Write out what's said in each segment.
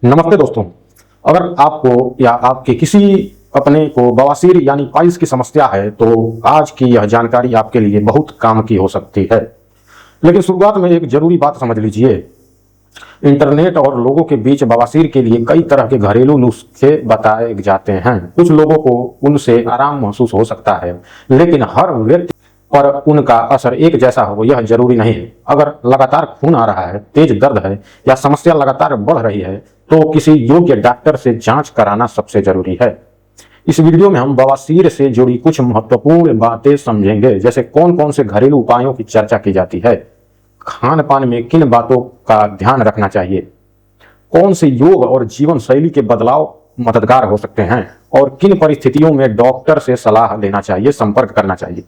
नमस्ते दोस्तों। अगर आपको या आपके किसी अपने को बवासीर यानी पाइल्स की समस्या है तो आज की यह जानकारी आपके लिए बहुत काम की हो सकती है। लेकिन शुरुआत में एक जरूरी बात समझ लीजिए। इंटरनेट और लोगों के बीच बवासीर के लिए कई तरह के घरेलू नुस्खे बताए जाते हैं। कुछ लोगों को उनसे आराम महसूस हो सकता है, लेकिन हर व्यक्ति पर उनका असर एक जैसा हो यह जरूरी नहीं है। अगर लगातार खून आ रहा है, तेज दर्द है या समस्या लगातार बढ़ रही है तो किसी योग्य डॉक्टर से जांच कराना सबसे जरूरी है। इस वीडियो में हम बवासीर से जुड़ी कुछ महत्वपूर्ण बातें समझेंगे, जैसे कौन कौन से घरेलू उपायों की चर्चा की जाती है, खान पान में किन बातों का ध्यान रखना चाहिए, कौन से योग और जीवन शैली के बदलाव मददगार हो सकते हैं और किन परिस्थितियों में डॉक्टर से सलाह लेना चाहिए, संपर्क करना चाहिए।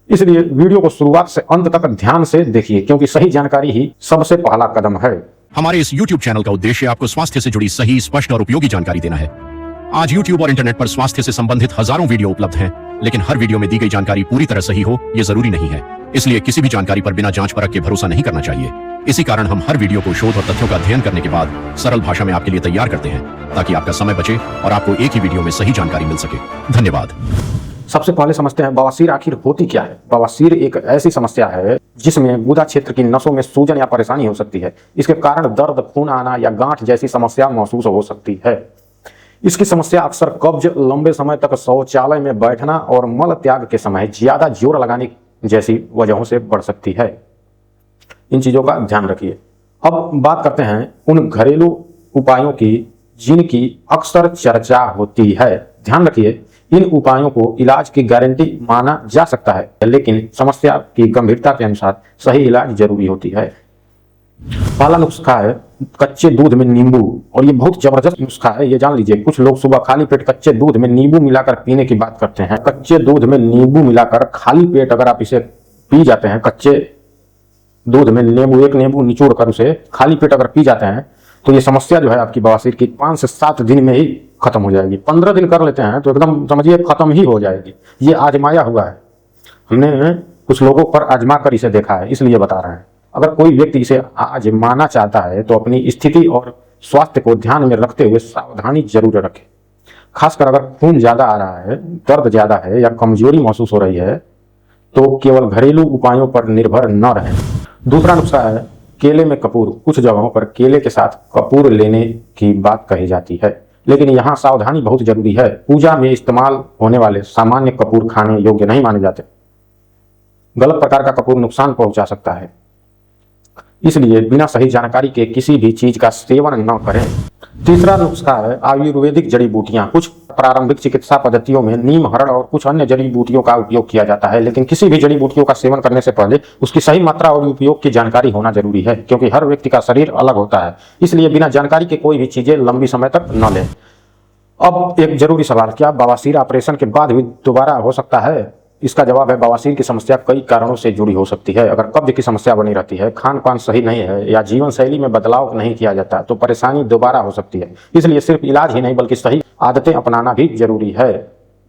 इसलिए वीडियो को शुरुआत से अंत तक ध्यान से देखिए, क्योंकि सही जानकारी ही सबसे पहला कदम है। हमारे इस YouTube चैनल का उद्देश्य आपको स्वास्थ्य से जुड़ी सही, स्पष्ट और उपयोगी जानकारी देना है। आज YouTube और इंटरनेट पर स्वास्थ्य से संबंधित हजारों वीडियो उपलब्ध हैं, लेकिन हर वीडियो में दी गई जानकारी पूरी तरह सही हो ये जरूरी नहीं है। इसलिए किसी भी जानकारी पर बिना जांच परख के भरोसा नहीं करना चाहिए। इसी कारण हम हर वीडियो को शोध और तथ्यों का अध्ययन करने के बाद सरल भाषा में आपके लिए तैयार करते हैं, ताकि आपका समय बचे और आपको एक ही वीडियो में सही जानकारी मिल सके। धन्यवाद। सबसे पहले समझते हैं बवासीर आखिर होती क्या है। बवासीर एक ऐसी समस्या है जिसमें गुदा क्षेत्र की नसों में सूजन या परेशानी हो सकती है। इसके कारण दर्द, खून आना या गांठ जैसी समस्या महसूस हो सकती है। इसकी समस्या अक्सर कब्ज, लंबे समय तक शौचालय में बैठना और मल त्याग के समय ज्यादा जोर लगाने जैसी वजहों से बढ़ सकती है। इन चीजों का ध्यान रखिए। अब बात करते हैं उन घरेलू उपायों की जिनकी अक्सर चर्चा होती है। ध्यान रखिए, इन उपायों को इलाज की गारंटी माना जा सकता है, लेकिन समस्या की गंभीरता के अनुसार सही इलाज जरूरी होती है। पहला नुस्खा है कच्चे दूध में नींबू, और ये बहुत जबरदस्त नुस्खा है, ये जान लीजिए। कुछ लोग सुबह खाली पेट कच्चे दूध में नींबू मिलाकर पीने की बात करते हैं। कच्चे दूध में नींबू मिलाकर खाली पेट अगर आप इसे पी जाते हैं, कच्चे दूध में नींबू, एक नींबू निचोड़ कर उसे खाली पेट अगर पी जाते हैं, तो ये समस्या जो है आपकी बवासीर की 5 से 7 दिन में ही खत्म हो जाएगी। 15 दिन कर लेते हैं तो एकदम समझिए खत्म ही हो जाएगी। ये आजमाया हुआ है, हमने कुछ लोगों पर आजमा कर इसे देखा है, इसलिए बता रहे हैं। अगर कोई व्यक्ति इसे आजमाना चाहता है तो अपनी स्थिति और स्वास्थ्य को ध्यान में रखते हुए सावधानी जरूर रखे। खासकर अगर खून ज्यादा आ रहा है, दर्द ज्यादा है या कमजोरी महसूस हो रही है तो केवल घरेलू उपायों पर निर्भर न रहें। दूसरा नुस्खा है केले में कपूर। कुछ जगहों पर केले के साथ कपूर लेने की बात कही जाती है, लेकिन यहाँ सावधानी बहुत जरूरी है। पूजा में इस्तेमाल होने वाले सामान्य कपूर खाने योग्य नहीं माने जाते। गलत प्रकार का कपूर नुकसान पहुंचा सकता है, इसलिए बिना सही जानकारी के किसी भी चीज का सेवन न करें। तीसरा नुस्खा है आयुर्वेदिक जड़ी बूटियां। कुछ प्रारंभिक चिकित्सा पद्धतियों में नीम, हरड़ और कुछ अन्य जड़ी बूटियों का उपयोग किया जाता है, लेकिन किसी भी जड़ी बूटियों का सेवन करने से पहले उसकी सही मात्रा और उपयोग की जानकारी होना जरूरी है, क्योंकि हर व्यक्ति का शरीर अलग होता है। इसलिए बिना जानकारी के कोई भी चीजें लंबी समय तक न लें। अब एक जरूरी सवाल, क्या बवासीर ऑपरेशन के बाद भी दोबारा हो सकता है? इसका जवाब है बवासीर की समस्या कई कारणों से जुड़ी हो सकती है। अगर कब्ज की समस्या बनी रहती है, खान पान सही नहीं है या जीवन शैली में बदलाव नहीं किया जाता तो परेशानी दोबारा हो सकती है। इसलिए सिर्फ इलाज ही नहीं बल्कि सही आदतें अपनाना भी जरूरी है।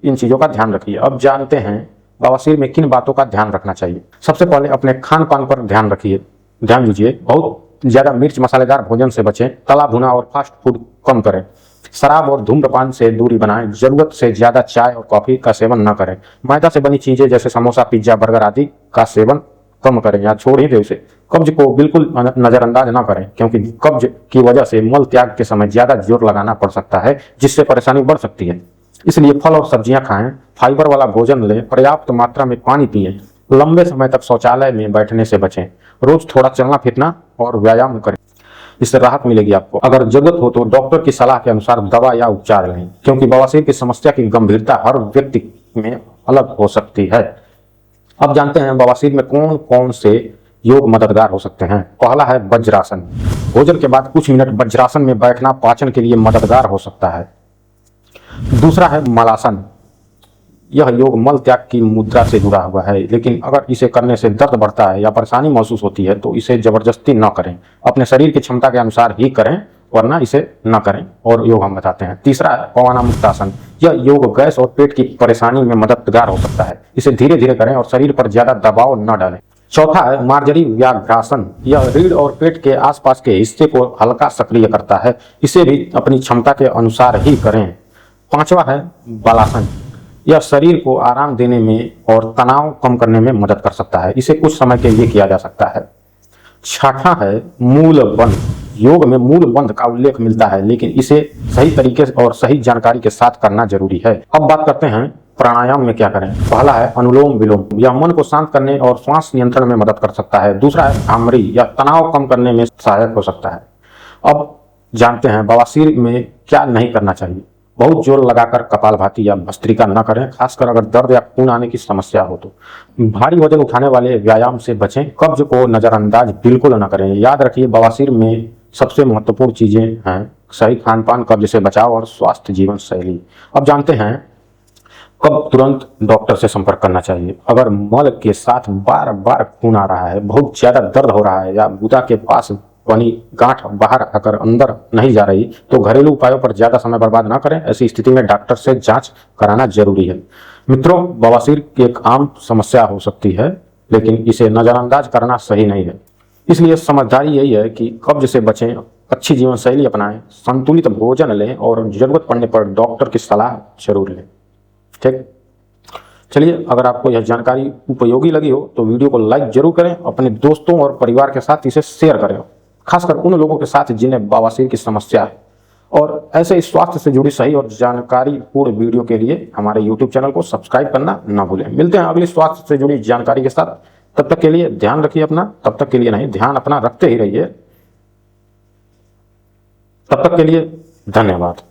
इन चीजों का ध्यान रखिए। अब जानते हैं बवासीर में किन बातों का ध्यान रखना चाहिए। सबसे पहले अपने खान पान पर ध्यान रखिए। ध्यान दीजिए, बहुत ज्यादा मिर्च मसालेदार भोजन से बचें। तला भुना और फास्ट फूड कम करें। शराब और धूम्रपान से दूरी बनाएं। जरूरत से ज्यादा चाय और कॉफी का सेवन न करें। मैदा से बनी चीजें जैसे समोसा, पिज्जा, बर्गर आदि का सेवन कम करें या छोड़ ही दें उसे। कब्ज को बिल्कुल नजरअंदाज न करें, क्योंकि कब्ज की वजह से मल त्याग के समय ज्यादा जोर लगाना पड़ सकता है, जिससे परेशानी बढ़ सकती है। इसलिए फल और सब्जियां खाएं, फाइबर वाला भोजन लें, पर्याप्त मात्रा में पानी पिएं, लंबे समय तक शौचालय में बैठने से बचें, रोज थोड़ा चलना फिरना और व्यायाम करें, इससे राहत मिलेगी आपको। अगर जरूरत हो तो डॉक्टर की सलाह के अनुसार दवा या उपचार लें, क्योंकि बवासीर की समस्या की गंभीरता हर व्यक्ति में अलग हो सकती है। अब जानते हैं बवासीर में कौन कौन से योग मददगार हो सकते हैं। पहला है वज्रासन। भोजन के बाद कुछ मिनट वज्रासन में बैठना पाचन के लिए मददगार हो सकता है। दूसरा है मलासन। यह योग मल त्याग की मुद्रा से जुड़ा हुआ है, लेकिन अगर इसे करने से दर्द बढ़ता है या परेशानी महसूस होती है तो इसे जबरदस्ती न करें। अपने शरीर की क्षमता के अनुसार ही करें, वरना इसे न करें। और योग हम बताते हैं। तीसरा है पवनामुक्तासन। यह योग गैस और पेट की परेशानी में मददगार हो सकता है। इसे धीरे धीरे करें और शरीर पर ज्यादा दबाव न डालें। चौथा है मार्जरी व्याघ्रासन। यह रीढ़ और पेट के आसपास के हिस्से को हल्का सक्रिय करता है, इसे भी अपनी क्षमता के अनुसार ही करें। पांचवा है बालासन। यह शरीर को आराम देने में और तनाव कम करने में मदद कर सकता है, इसे कुछ समय के लिए किया जा सकता है। छठा है मूल बंध। योग में मूल बंध का उल्लेख मिलता है, लेकिन इसे सही तरीके और सही जानकारी के साथ करना जरूरी है। अब बात करते हैं प्राणायाम में क्या करें। पहला है अनुलोम विलोम। यह मन को शांत करने और श्वास नियंत्रण में मदद कर सकता है। दूसरा है भ्रामरी। यह तनाव कम करने में सहायक हो सकता है। अब जानते हैं बवासीर में क्या नहीं करना चाहिए। बहुत जोर लगाकर कपालभाति या भस्त्रिका न करें, खासकर अगर दर्द या खून आने की समस्या हो तो। भारी वजन उठाने वाले व्यायाम से बचें। कब्ज को नजरअंदाज बिल्कुल न करें। याद रखिए बवासीर में सबसे महत्वपूर्ण चीजें हैं सही खान पान, कब्ज से बचाव और स्वास्थ्य जीवन शैली। अब जानते हैं कब तुरंत डॉक्टर से संपर्क करना चाहिए। अगर मल के साथ बार बार खून आ रहा है, बहुत ज्यादा दर्द हो रहा है या गुदा के पास बनी गांठ बाहर आकर अंदर नहीं जा रही, तो घरेलू उपायों पर ज्यादा समय बर्बाद ना करें। ऐसी स्थिति में डॉक्टर से जांच कराना जरूरी है। मित्रों, बवासीर की एक आम समस्या हो सकती है, लेकिन इसे नजरअंदाज करना सही नहीं है। इसलिए समझदारी यही है कि कब्ज से बचें, अच्छी जीवन शैली अपनाएं, संतुलित भोजन लें और जरूरत पड़ने पर डॉक्टर की सलाह जरूर लें। ठीक, चलिए, अगर आपको यह जानकारी उपयोगी लगी हो तो वीडियो को लाइक जरूर करें, अपने दोस्तों और परिवार के साथ इसे शेयर करें, खासकर उन लोगों के साथ जिन्हें बवासीर की समस्या है। और ऐसे ही स्वास्थ्य से जुड़ी सही और जानकारी पूर्ण वीडियो के लिए हमारे YouTube चैनल को सब्सक्राइब करना ना भूलें। मिलते हैं अगली स्वास्थ्य से जुड़ी जानकारी के साथ। तब तक के लिए ध्यान रखिए अपना, तब तक के लिए नहीं, ध्यान अपना रखते ही रहिए। तब तक के लिए धन्यवाद।